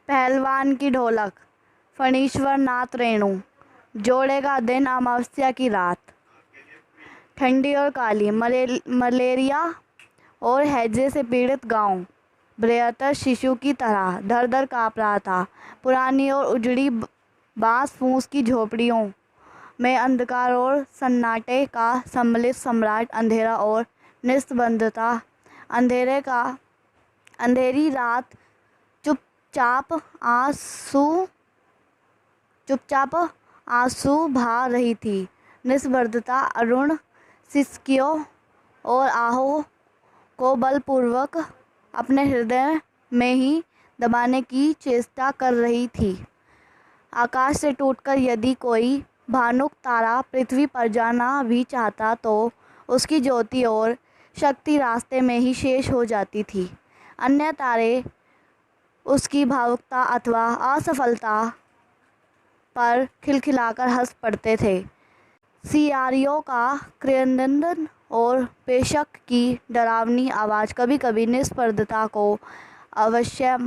पहलवान की ढोलक, फणीश्वर नाथ रेणु, जोड़े का दिन, अमावस्या की रात। ठंडी और काली, मलेरिया और हैजे से पीड़ित गांव बृहत्तर शिशु की तरह धर धर काँप रहा था। पुरानी और उजड़ी बांस फूस की झोपड़ियों में अंधकार और सन्नाटे का सम्मिलित सम्राट, अंधेरा और निस्तब्धता। अंधेरी रात चुपचाप आंसू बहा रही थी। निस्तब्धता अरुण सिसकियों और आहों को बलपूर्वक अपने हृदय में ही दबाने की चेष्टा कर रही थी। आकाश से टूटकर यदि कोई भानुक तारा पृथ्वी पर जाना भी चाहता तो उसकी ज्योति और शक्ति रास्ते में ही शेष हो जाती थी। अन्य तारे उसकी भावुकता अथवा असफलता पर खिलखिलाकर हंस पड़ते थे। सियारियों का क्रंदन और पेशक की डरावनी आवाज़ कभी कभी निस्तब्धता को अवश्य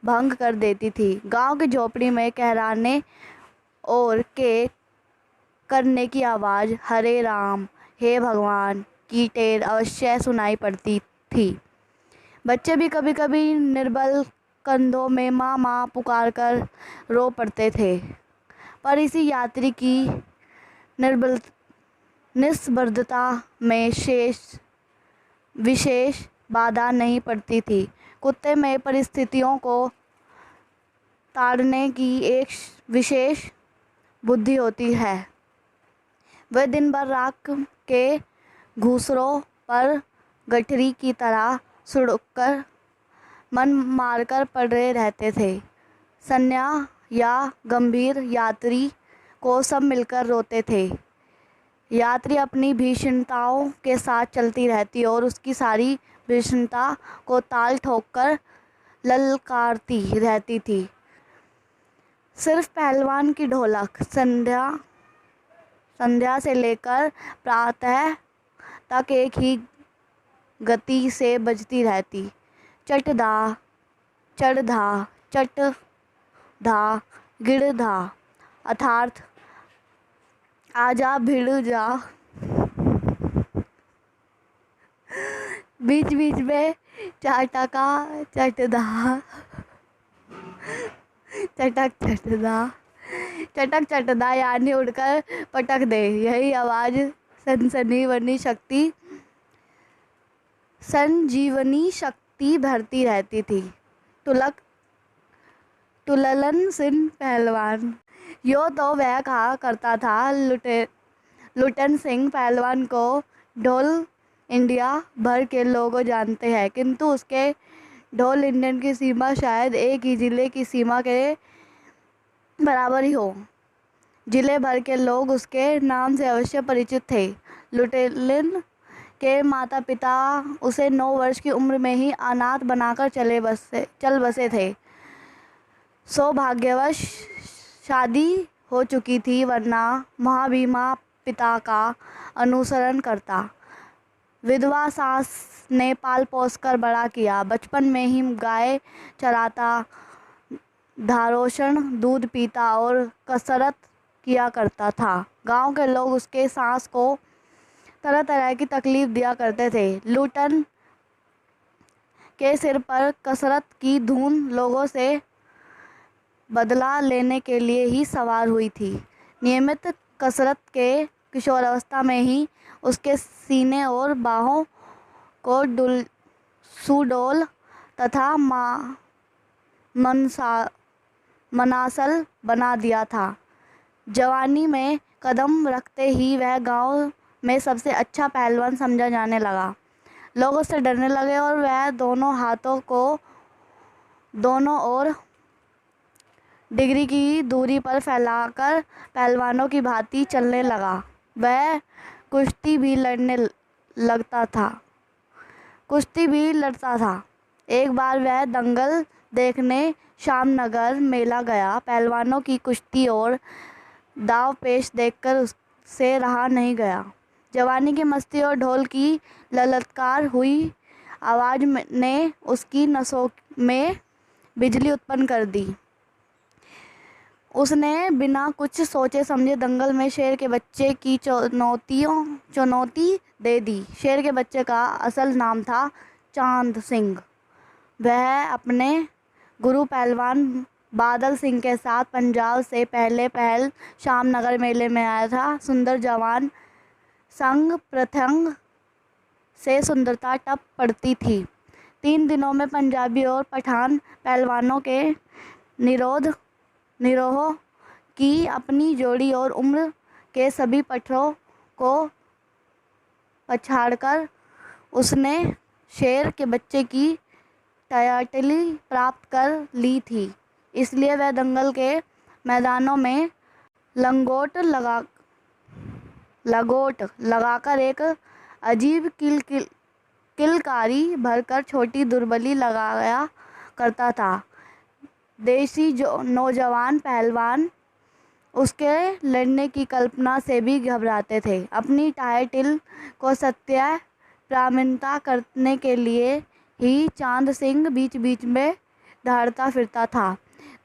भंग कर देती थी। गांव की झोपड़ी में कहराने और के करने की आवाज़, हरे राम, हे भगवान की टेर अवश्य सुनाई पड़ती थी। बच्चे भी कभी कभी निर्बल कंधों में माँ माँ पुकार कर रो पड़ते थे, पर इसी यात्री की निस्तब्धता में विशेष बाधा नहीं पड़ती थी। कुत्ते में परिस्थितियों को ताड़ने की एक विशेष बुद्धि होती है। वह दिन भर राख के घूसरों पर गठरी की तरह सुड़कर मन मारकर पड़े रहते थे। सन्या या गंभीर यात्री को सब मिलकर रोते थे। यात्री अपनी भीषणताओं के साथ चलती रहती और उसकी सारी भीषणता को ताल ठोककर ललकारती रहती थी। सिर्फ पहलवान की ढोलक संध्या से लेकर प्रातः तक एक ही गति से बजती रहती। चटधा चढ़धा चटधा गिड़धा, अर्थात आजा भिड़ जा। बीच बीच में चाटका चटधा, चटक चटदा यानी उड़कर पटक दे। यही आवाज़ संजीवनी शक्ति भरती रहती थी। तुललन सिंह पहलवान, यो तो वह कहा करता था। लुटन सिंह पहलवान को ढोल इंडिया भर के लोग जानते हैं, किंतु उसके ढोल इंडियन की सीमा शायद एक ही जिले की सीमा के बराबर ही हो। जिले भर के लोग उसके नाम से अवश्य परिचित थे। लुटेलिन के माता पिता उसे 9 वर्ष की उम्र में ही अनाथ बनाकर चल बसे थे। सौभाग्यवश शादी हो चुकी थी, वरना महाभीमा पिता का अनुसरण करता। विधवा सास ने पाल पोस कर बड़ा किया। बचपन में ही गाय चराता, धारोषण दूध पीता और कसरत किया करता था। गांव के लोग उसके सास को तरह तरह की तकलीफ दिया करते थे। लुटन के सिर पर कसरत की धून लोगों से बदला लेने के लिए ही सवार हुई थी। नियमित कसरत के किशोरावस्था में ही उसके सीने और बाहों को सुडौल तथा मनासल बना दिया था। जवानी में कदम रखते ही वह गांव में सबसे अच्छा पहलवान समझा जाने लगा। लोग उससे डरने लगे और वह दोनों हाथों को दोनों ओर डिग्री की दूरी पर फैलाकर पहलवानों की भांति चलने लगा। वह कुश्ती भी लड़ता था। एक बार वह दंगल देखने शामनगर मेला गया। पहलवानों की कुश्ती और दाव पेश देखकर उससे रहा नहीं गया। जवानी की मस्ती और ढोल की ललकार हुई आवाज़ ने उसकी नसों में बिजली उत्पन्न कर दी। उसने बिना कुछ सोचे समझे दंगल में शेर के बच्चे की चुनौती दे दी। शेर के बच्चे का असल नाम था चांद सिंह। वह अपने गुरु पहलवान बादल सिंह के साथ पंजाब से पहल शामनगर मेले में आया था। सुंदर जवान संग प्रथंग से सुंदरता टप पड़ती थी। 3 दिनों में पंजाबी और पठान पहलवानों के निरोह की अपनी जोड़ी और उम्र के सभी पत्थरों को पछाड़कर उसने शेर के बच्चे की टाइटल प्राप्त कर ली थी। इसलिए वह दंगल के मैदानों में लंगोट लगाकर एक अजीब किलकारी भरकर छोटी दुर्बली लगाया करता था। देसी नौजवान पहलवान उसके लड़ने की कल्पना से भी घबराते थे। अपनी टाइटल को सत्य प्रमाणित करने के लिए ही चांद सिंह बीच बीच में दौड़ता फिरता था।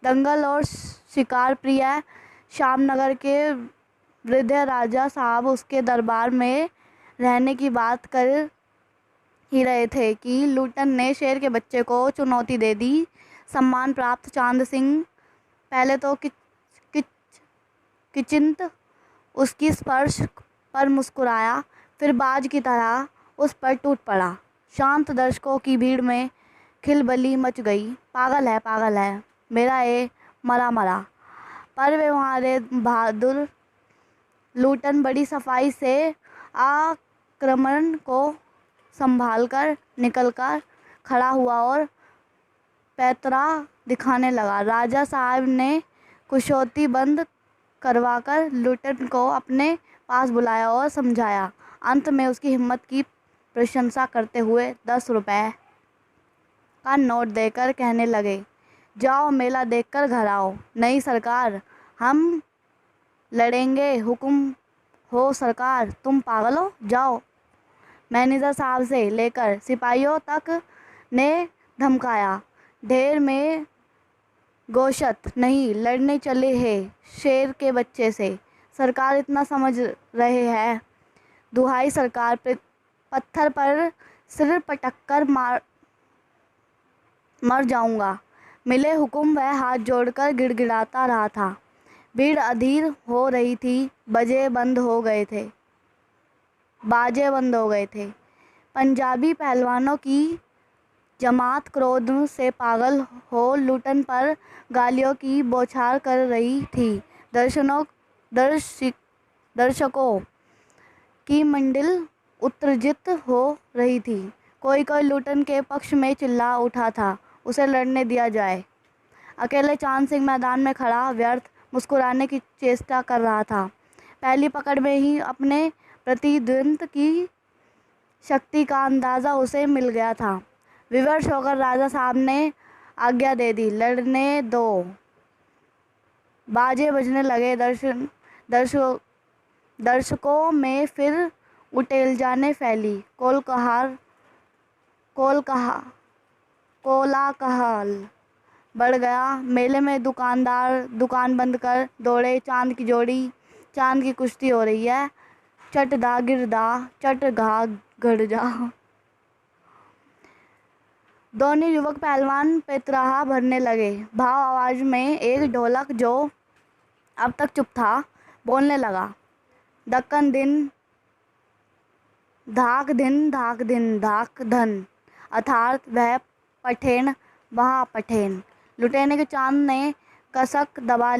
दंगल और शिकार प्रिय शामनगर के वृद्ध राजा साहब उसके दरबार में रहने की बात कर ही रहे थे कि लूटन ने शेर के बच्चे को चुनौती दे दी। सम्मान प्राप्त चांद सिंह पहले तो किंचित उसकी स्पर्श पर मुस्कुराया, फिर बाज की तरह उस पर टूट पड़ा। शांत दर्शकों की भीड़ में खिलबली मच गई। पागल है मेरा ये मरा। पर वे हमारे बहादुर लूटन बड़ी सफाई से आक्रमण को संभालकर निकलकर खड़ा हुआ और पैतरा दिखाने लगा। राजा साहब ने कुशौती बंद करवाकर लूटन को अपने पास बुलाया और समझाया। अंत में उसकी हिम्मत की प्रशंसा करते हुए 10 रुपए का नोट देकर कहने लगे, जाओ मेला देखकर घर आओ। नहीं सरकार, हम लड़ेंगे। हुक्म हो सरकार, तुम पागल हो? जाओ। मैनेजर साहब से लेकर सिपाहियों तक ने धमकाया। ढेर में गोश्त नहीं, लड़ने चले हैं शेर के बच्चे से। सरकार इतना समझ रहे हैं। दुहाई सरकार, पत्थर पर सिर पटककर मर जाऊंगा। मिले हुक्म। वह हाथ जोड़कर गिड़गिड़ाता रहा था। भीड़ अधीर हो रही थी। बाजे बंद हो गए थे। पंजाबी पहलवानों की जमात क्रोध से पागल हो लूटन पर गालियों की बौछार कर रही थी। दर्शकों की मंडल उत्तेजित हो रही थी। कोई लूटन के पक्ष में चिल्ला उठा था, उसे लड़ने दिया जाए। अकेले चांद सिंह मैदान में खड़ा व्यर्थ मुस्कुराने की चेष्टा कर रहा था। पहली पकड़ में ही अपने प्रतिद्वंद की शक्ति का अंदाज़ा उसे मिल गया था। विवश होकर राजा साहब ने आज्ञा दे दी, लड़ने दो। बाजे बजने लगे। दर्शकों में फिर उतेजना फैली। कोलाहल बढ़ गया। मेले में दुकानदार दुकान बंद कर दौड़े। चांद की जोड़ी, चांद की कुश्ती हो रही है। चट दा गिरदा, चट घा गड़ जा। दोनों युवक पहलवान पैतराहा भरने लगे। भाव आवाज में एक ढोलक जो अब तक चुप था बोलने लगा, दक्कन दिन धाक धन, अर्थात वह पठेन वहाँ पठेन। लुटेने के चांद ने कसक दबा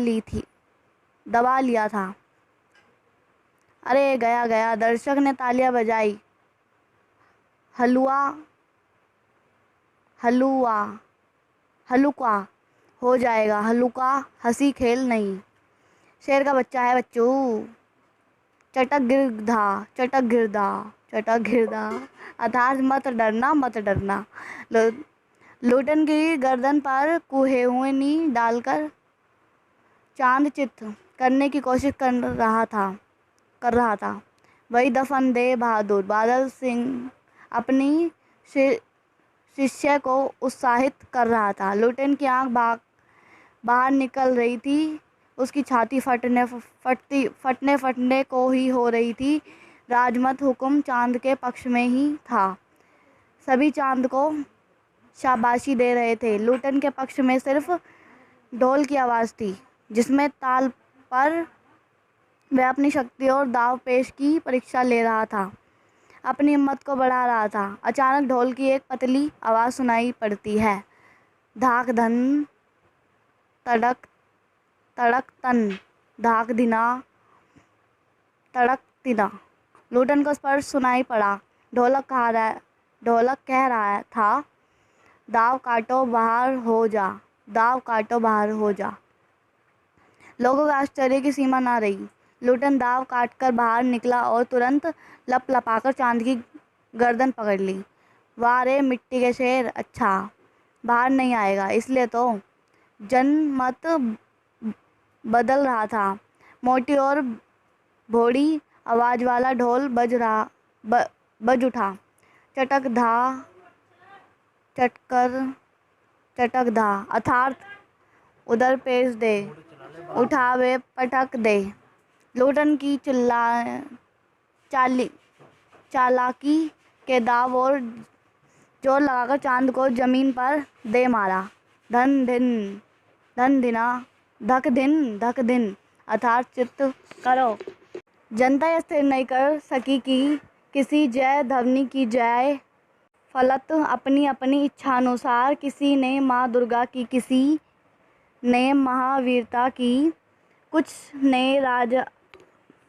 लिया था। अरे गया। दर्शक ने तालियां बजाई। हलुका हो जाएगा। हलुका हंसी खेल नहीं। शेर का बच्चा है बच्चू। चटक गिरदा, अर्थात मत डरना। लूटन की गर्दन पर कुहेनी डालकर चांद चित करने की कोशिश कर रहा था। वही दफन दे बहादुर बादल सिंह अपनी शिष्य को उत्साहित कर रहा था। लुटेन की आंख बाहर निकल रही थी, उसकी छाती फटने को ही हो रही थी। राजमत हुक्म चांद के पक्ष में ही था। सभी चांद को शाबाशी दे रहे थे। लुटेन के पक्ष में सिर्फ ढोल की आवाज़ थी, जिसमें ताल पर वह अपनी शक्ति और दाव पेश की परीक्षा ले रहा था, अपनी हिम्मत को बढ़ा रहा था। अचानक ढोल की एक पतली आवाज़ सुनाई पड़ती है। धाक धन तड़क तड़क तन, धाक धिना तड़क तिना। लुटेन को स्पर्श सुनाई पड़ा। ढोलक कह रहा था, दाव काटो बाहर हो जा, दाव काटो बाहर हो जा। लोगों के आश्चर्य की सीमा ना रही। लुटेन दाव काटकर बाहर निकला और तुरंत लपलपाकर चांद की गर्दन पकड़ ली। वाह रे मिट्टी के शेर, अच्छा बाहर नहीं आएगा, इसलिए तो जनमत बदल रहा था। मोटी और भोड़ी आवाज़ वाला ढोल बज उठा। चटक धा चटकर चटक धा, अर्थात उधर पेश दे, उठावे पटक दे। लुटेन की चालाकी के दाव और जोर लगाकर चांद को जमीन पर दे मारा। धन धिना धक दिन, अर्थात चित्त करो। जनता यह स्थिर नहीं कर सकी कि किसी जय ध्वनि की जय। फलत अपनी अपनी इच्छानुसार किसी ने माँ दुर्गा की, किसी ने महावीरता की, कुछ ने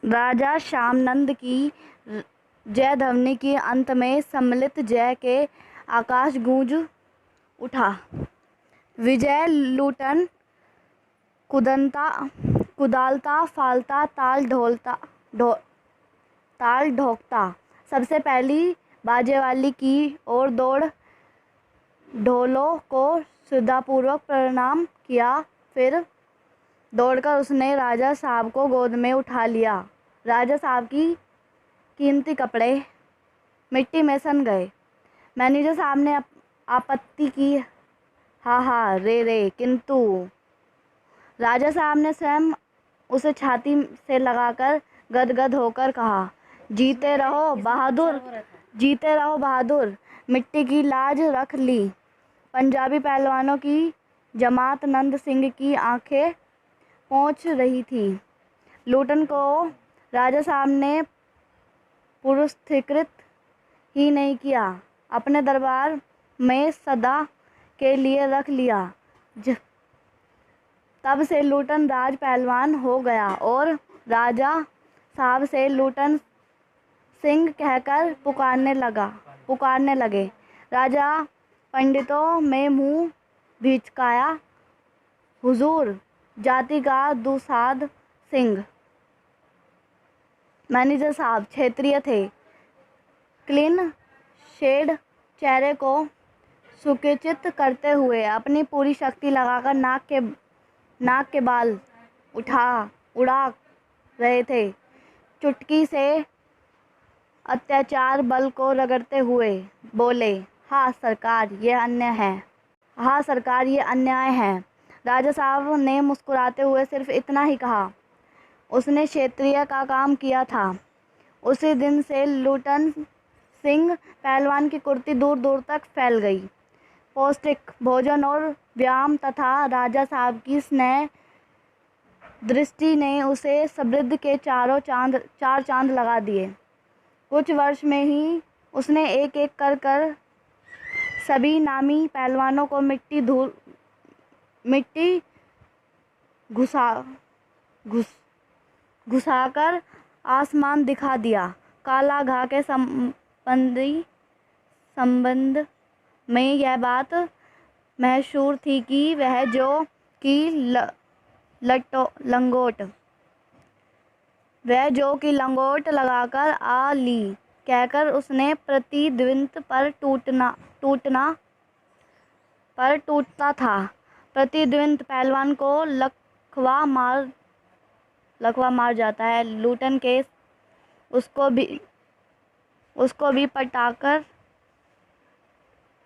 राजा श्यामनंद की जय ध्वनि की। अंत में सम्मिलित जय के आकाश गूंज उठा। विजय लुटेन कुदालता फालता ताल ढोकता सबसे पहली बाजे वाली की ओर दौड़ ढोलों को श्रद्धापूर्वक प्रणाम किया। फिर दौड़कर उसने राजा साहब को गोद में उठा लिया। राजा साहब की कीमती कपड़े मिट्टी में सन गए। मैनेजर साहब ने आपत्ति की, हा रे, किंतु राजा साहब ने स्वयं उसे छाती से लगाकर गदगद होकर कहा, जीते रहो बहादुर, मिट्टी की लाज रख ली। पंजाबी पहलवानों की जमात नंद सिंह की आंखें पहुंच रही थी। लुटेन को राजा साहब ने पुरस्कृत ही नहीं किया, अपने दरबार में सदा के लिए रख लिया। तब से लुटेन राज पहलवान हो गया और राजा साहब से लुटेन सिंह कहकर पुकारने लगे। राजा पंडितों में मुंह भिचकाया, हुजूर, जाति का दुसाध सिंह। मैनेजर साहब क्षेत्रीय थे। क्लीन शेड चेहरे को सुकिचित करते हुए अपनी पूरी शक्ति लगाकर नाक के बाल उड़ा रहे थे। चुटकी से अत्याचार बल को रगड़ते हुए बोले, हाँ सरकार, ये अन्याय है। राजा साहब ने मुस्कुराते हुए सिर्फ इतना ही कहा। उसने क्षेत्रीय का काम किया था। उसी दिन से लुटेन सिंह पहलवान की कुर्ती दूर दूर तक फैल गई। पौष्टिक भोजन और व्यायाम तथा राजा साहब की स्नेह दृष्टि ने उसे समृद्धि के चार चांद लगा दिए। कुछ वर्ष में ही उसने एक एक कर सभी नामी पहलवानों को मिट्टी घुसाकर आसमान दिखा दिया। काला घा के संबंध में यह बात मशहूर थी कि वह जो कि लंगोट लगाकर आ ली कहकर उसने प्रतिद्वंद पर टूटता था। प्रतिद्वंद पहलवान को लकवा मार जाता है। लुटेन के उसको भी पटाकर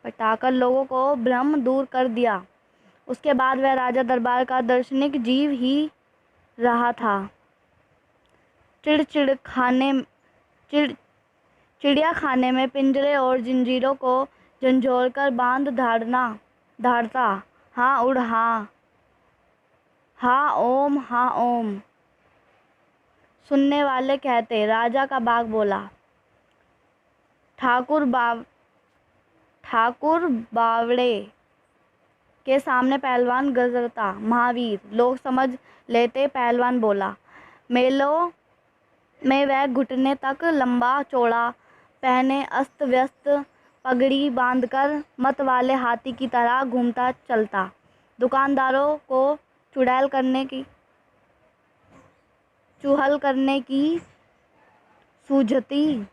पटाकर लोगों को भ्रम दूर कर दिया। उसके बाद वह राजा दरबार का दार्शनिक जीव ही रहा था। चिड़ चिड़ियाखाने में पिंजरे और जंजीरों को झंझोरकर बांध धाड़ता हाँ उड़ हाँ ओम हाँ ओम। सुनने वाले कहते, राजा का बाग बोला। ठाकुर बावड़े के सामने पहलवान गरजता, महावीर। लोग समझ लेते पहलवान बोला। मेलों में वह घुटने तक लंबा चौड़ा पहने अस्त व्यस्त पगड़ी बांधकर मत वाले हाथी की तरह घूमता चलता। दुकानदारों को चुड़ैल चुहल करने की सूझती।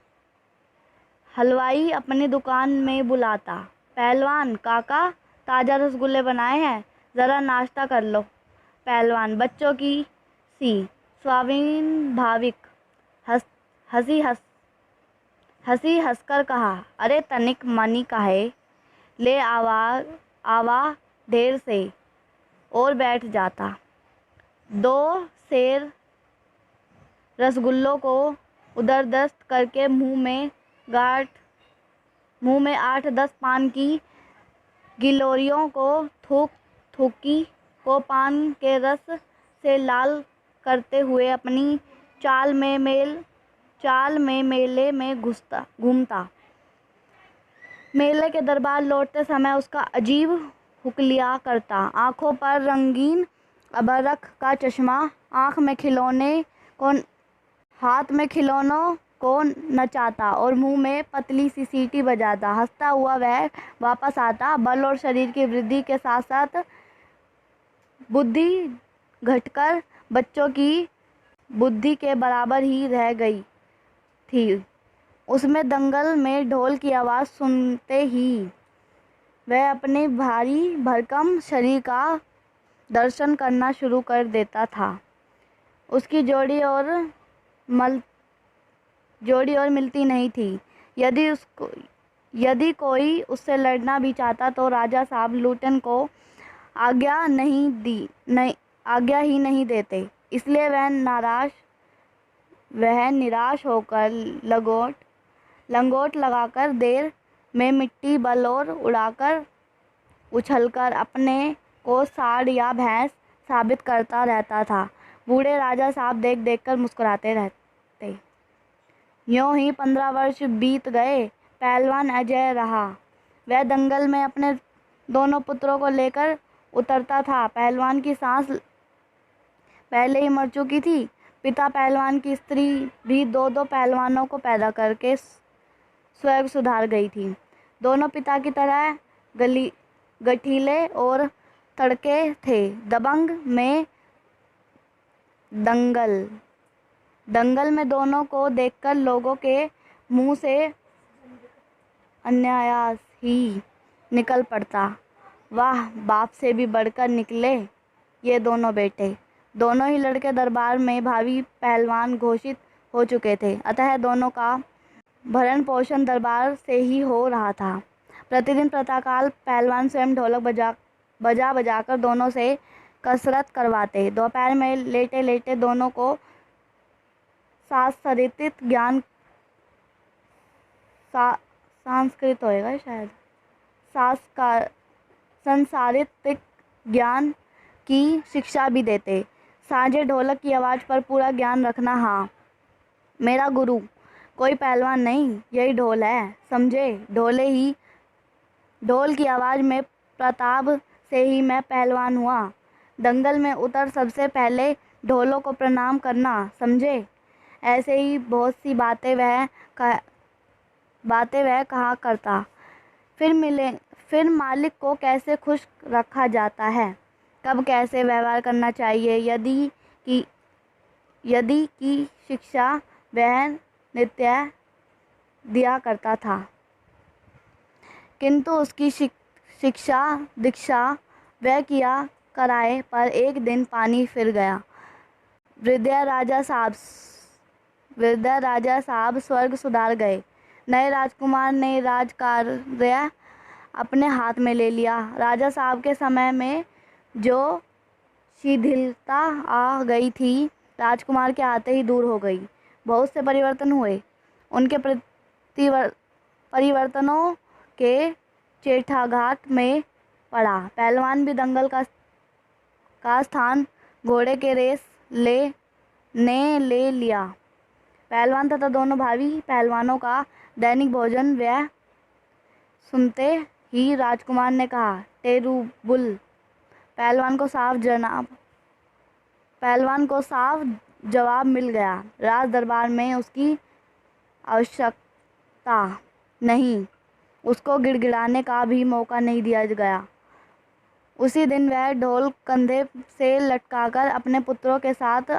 हलवाई अपनी दुकान में बुलाता, पहलवान काका ताज़ा रसगुल्ले बनाए हैं, ज़रा नाश्ता कर लो। पहलवान बच्चों की सी स्वाभाविक हंसी हंसकर कहा, अरे तनिक मनी काहे, ले आवा ढेर से, और बैठ जाता। 2 सेर रसगुल्लों को उदरदस्त करके मुंह में 8-10 पान की गिलोरियों को थूकी को पान के रस से लाल करते हुए अपनी चाल में मेले में घूमता। मेले के दरबार लौटते समय उसका अजीब हुक्लिया करता। आंखों पर रंगीन अबरख का चश्मा, हाथ में खिलौनों को नचाता और मुंह में पतली सी सीटी बजाता। हंसता हुआ वह वापस आता। बल और शरीर की वृद्धि के साथ साथ बुद्धि घटकर बच्चों की बुद्धि के बराबर ही रह गई थी। उसमें दंगल में ढोल की आवाज़ सुनते ही वह अपने भारी भरकम शरीर का दर्शन करना शुरू कर देता था। उसकी जोड़ी और मिलती नहीं थी। यदि कोई उससे लड़ना भी चाहता तो राजा साहब लूटन को आज्ञा ही नहीं देते। इसलिए वह निराश होकर लंगोट लगाकर देर में मिट्टी बल और उड़ाकर उछलकर अपने को सांड या भैंस साबित करता रहता था। बूढ़े राजा साहब देख कर मुस्कुराते रहते। यूं ही 15 वर्ष बीत गए। पहलवान अजय रहा। वह दंगल में अपने दोनों पुत्रों को लेकर उतरता था। पहलवान की सास पहले ही मर चुकी थी। पिता पहलवान की स्त्री भी 2-2 पहलवानों को पैदा करके स्वर्ग सुधार गई थी। दोनों पिता की तरह गठीले और तड़के थे। दंगल में दोनों को देखकर लोगों के मुंह से अनायास ही निकल पड़ता, वाह, बाप से भी बढ़कर निकले ये दोनों बेटे। दोनों ही लड़के दरबार में भावी पहलवान घोषित हो चुके थे। अतः दोनों का भरण पोषण दरबार से ही हो रहा था। प्रतिदिन प्रातःकाल पहलवान स्वयं ढोलक बजाकर दोनों से कसरत करवाते। दोपहर में लेटे लेटे दोनों को सांस्कृतिक ज्ञान की शिक्षा भी देते। सांझे ढोलक की आवाज़ पर पूरा ज्ञान रखना। हाँ, मेरा गुरु कोई पहलवान नहीं, यही ढोल है, समझे। ढोल की आवाज़ में प्रताप से ही मैं पहलवान हुआ। दंगल में उतर सबसे पहले ढोलों को प्रणाम करना, समझे। ऐसे ही बहुत सी बातें वह कहा करता। फिर मालिक को कैसे खुश रखा जाता है, कब कैसे व्यवहार करना चाहिए, यदि की शिक्षा वह नित्य दिया करता था। किंतु उसकी शिक्षा दीक्षा वह किया कराए पर एक दिन पानी फिर गया। वृद्ध राजा साहब स्वर्ग सुधार गए। नए राजकुमार ने राजकार्य अपने हाथ में ले लिया। राजा साहब के समय में जो शिथिलता आ गई थी, राजकुमार के आते ही दूर हो गई। बहुत से परिवर्तन हुए। उनके परिवर्तनों के चेठाघाट में पड़ा। पहलवान भी दंगल का स्थान घोड़े के रेस ने ले लिया। पहलवान तथा दोनों भावी पहलवानों का दैनिक भोजन व्यय सुनते ही राजकुमार ने कहा, टेरुबुल। पहलवान को साफ जवाब मिल गया। राज दरबार में उसकी आवश्यकता नहीं, उसको गिड़गिड़ाने का भी मौका नहीं दिया गया। उसी दिन वह ढोल कंधे से लटकाकर अपने पुत्रों के साथ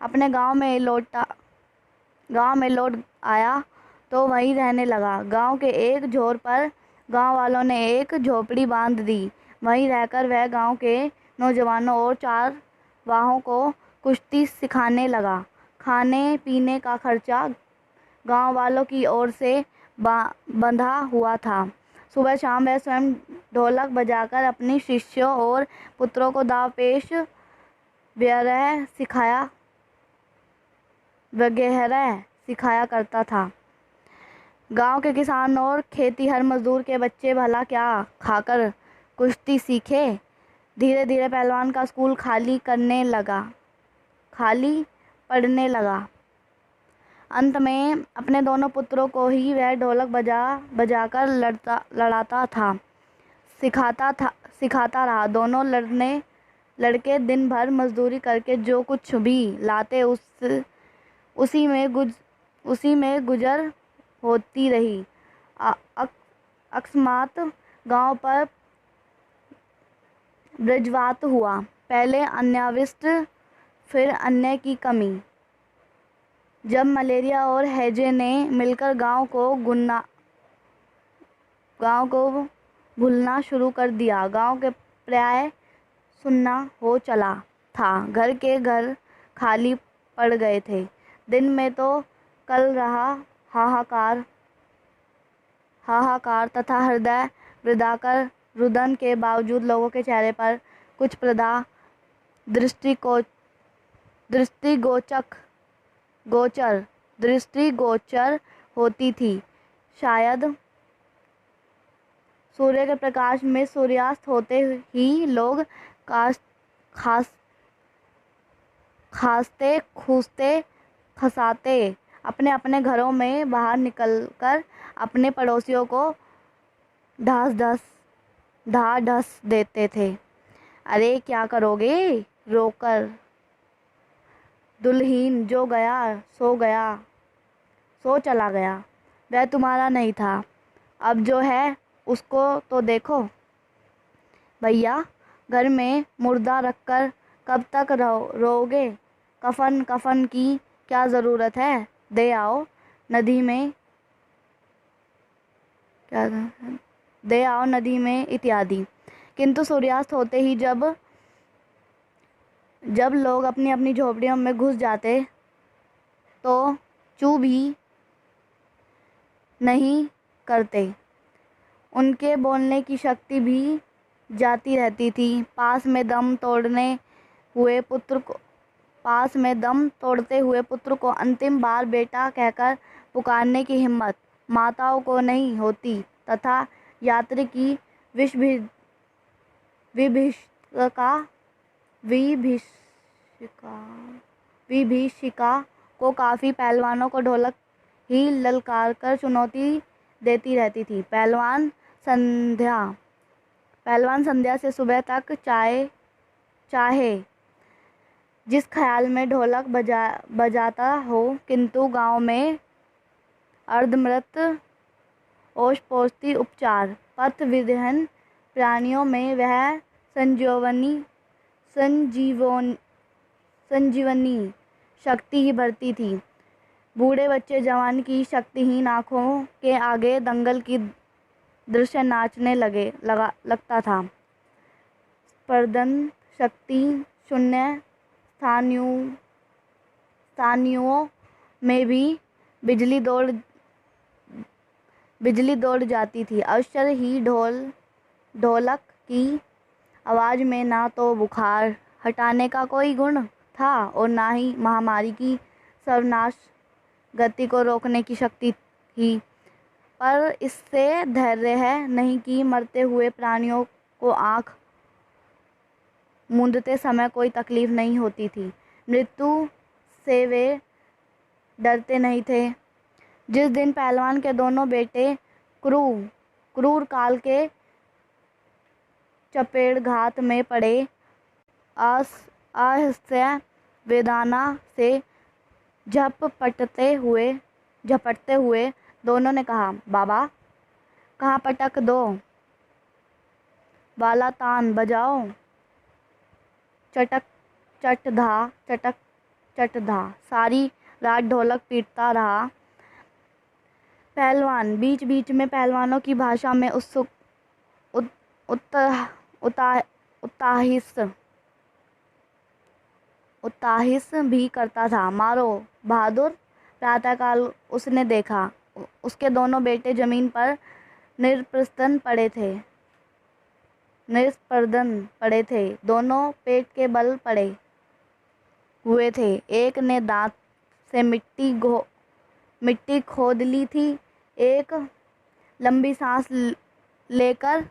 अपने गांव में लौट आया तो वहीं रहने लगा। गांव के एक छोर पर गांव वालों ने एक झोपड़ी बांध दी। वहीं रहकर वह गांव के नौजवानों और चारवाहों को कुश्ती सिखाने लगा। खाने पीने का खर्चा गांव वालों की ओर से बंधा हुआ था। सुबह शाम वह स्वयं ढोलक बजाकर अपने शिष्यों और पुत्रों को दावपेश वगैरह सिखाया करता था। गांव के किसान और खेतीहर मजदूर के बच्चे भला क्या खाकर कुश्ती सीखे। धीरे धीरे पहलवान का स्कूल खाली पड़ने लगा। अंत में अपने दोनों पुत्रों को ही वह ढोलक बजाकर लड़ाता था, सिखाता रहा। दोनों लड़के दिन भर मजदूरी करके जो कुछ भी लाते उसी में गुजर होती रही। अकस्मात गांव पर वज्रपात हुआ। पहले अनावृष्टि, फिर अन्न की कमी। जब मलेरिया और हैजे ने मिलकर गांव को भूलना शुरू कर दिया, गांव के प्राय सुन्ना हो चला था। घर के घर खाली पड़ गए थे। दिन में तो कल रहा हाहाकार तथा हृदय विदाकर रुदन के बावजूद लोगों के चेहरे पर कुछ प्रदा दृष्टिगोचर होती थी। शायद सूर्य के प्रकाश में सूर्यास्त होते ही लोग खांसते खूंसते खसाते अपने अपने घरों में बाहर निकलकर अपने पड़ोसियों को ढाढ़स देते थे। अरे क्या करोगे, रोकर दुल्हीन जो गया सो चला गया, वह तुम्हारा नहीं था। अब जो है उसको तो देखो। भैया, घर में मुर्दा रखकर कब तक रोओगे। कफन की क्या ज़रूरत है, दे आओ नदी में इत्यादि। किंतु सूर्यास्त होते ही जब लोग अपनी अपनी झोपड़ियों में घुस जाते तो चू भी नहीं करते। उनके बोलने की शक्ति भी जाती रहती थी। पास में दम तोड़ते हुए पुत्र को अंतिम बार बेटा कहकर पुकारने की हिम्मत माताओं को नहीं होती तथा यात्री की विभीषिका को काफ़ी पहलवानों को ढोलक ही ललकार कर चुनौती देती रहती थी। पहलवान संध्या से सुबह तक चाहे जिस ख्याल में ढोलक बजाता हो, किंतु गांव में अर्धमृत ओषपोषी उपचार पथ विधिहन प्राणियों में वह संजीवनी शक्ति ही बढ़ती थी। बूढ़े बच्चे जवान की शक्तिहीन आँखों के आगे दंगल की दृश्य नाचने लगता था। स्पर्धन शक्ति शून्य स्थानियों में भी बिजली दौड़ बिजली दौड़ जाती थी। अवश्य ही ढोलक की आवाज़ में ना तो बुखार हटाने का कोई गुण था और ना ही महामारी की सर्वनाश गति को रोकने की शक्ति थी। पर इससे धैर्य है नहीं कि मरते हुए प्राणियों को आँख मूंदते समय कोई तकलीफ नहीं होती थी। मृत्यु से वे डरते नहीं थे। जिस दिन पहलवान के दोनों बेटे क्रूर काल के चपेटघात में पड़े, असह्य वेदना से झपटते हुए दोनों ने कहा, बाबा कहाँ पटक दो, वाला तान बजाओ। चटक चट धा सारी रात ढोलक पीटता रहा। पहलवान बीच बीच में पहलवानों की भाषा में उत्साहित भी करता था। मारो बहादुर। प्रातःकाल उसने देखा, उसके दोनों बेटे जमीन पर निस्पृदन पड़े थे। दोनों पेट के बल पड़े हुए थे। एक ने दांत से मिट्टी खोद ली थी। एक लंबी सांस लेकर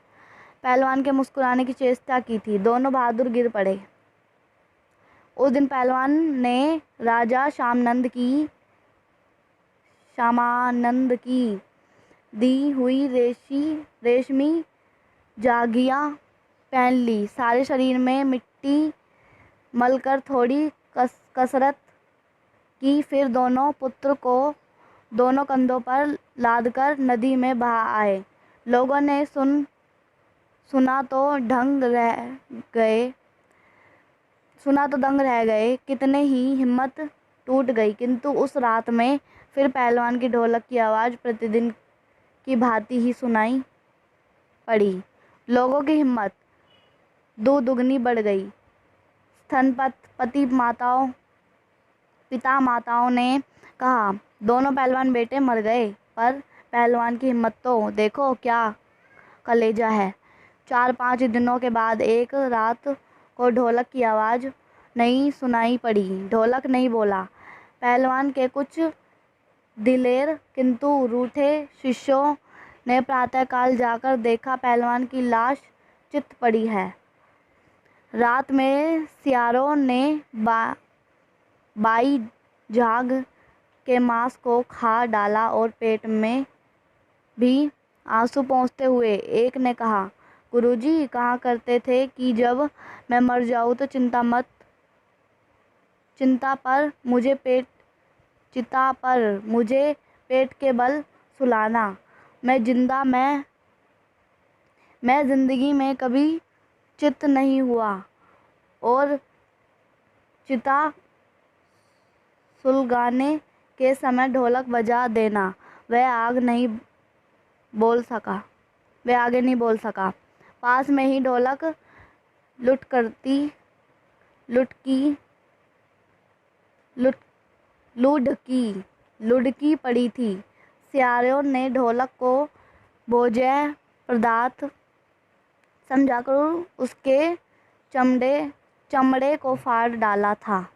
पहलवान के मुस्कुराने की चेष्टा की थी। दोनों बहादुर गिर पड़े। उस दिन पहलवान ने राजा श्यामानंद की दी हुई रेशमी जांघिया पहन ली। सारे शरीर में मिट्टी मलकर थोड़ी कसरत की, फिर दोनों पुत्र को दोनों कंधों पर लादकर नदी में बहा आए। लोगों ने सुना तो दंग रह गए। कितने ही हिम्मत टूट गई। किंतु उस रात में फिर पहलवान की ढोलक की आवाज़ प्रतिदिन की भांति ही सुनाई पड़ी। लोगों की हिम्मत दुगनी बढ़ गई। पिता माताओं ने कहा, दोनों पहलवान बेटे मर गए, पर पहलवान की हिम्मत तो देखो, क्या कलेजा है। 4-5 दिनों के बाद एक रात को ढोलक की आवाज़ नहीं सुनाई पड़ी। ढोलक नहीं बोला। पहलवान के कुछ दिलेर किंतु रूठे शिष्यों ने प्रातःकाल जाकर देखा, पहलवान की लाश चित पड़ी है। रात में सियारों ने बाई झाग के मांस को खा डाला और पेट में भी आंसू पोंछते हुए एक ने कहा, गुरुजी कहा करते थे कि जब मैं मर जाऊं तो चिता पर मुझे पेट के बल सुलाना। मैं जिंदगी में कभी चित नहीं हुआ और चिता सुलगाने के समय ढोलक बजा देना। वह आगे नहीं बोल सका। पास में ही ढोलक लुढ़की पड़ी थी। सियारों ने ढोलक को भोज्य पदार्थ समझकर उसके चमड़े को फाड़ डाला था।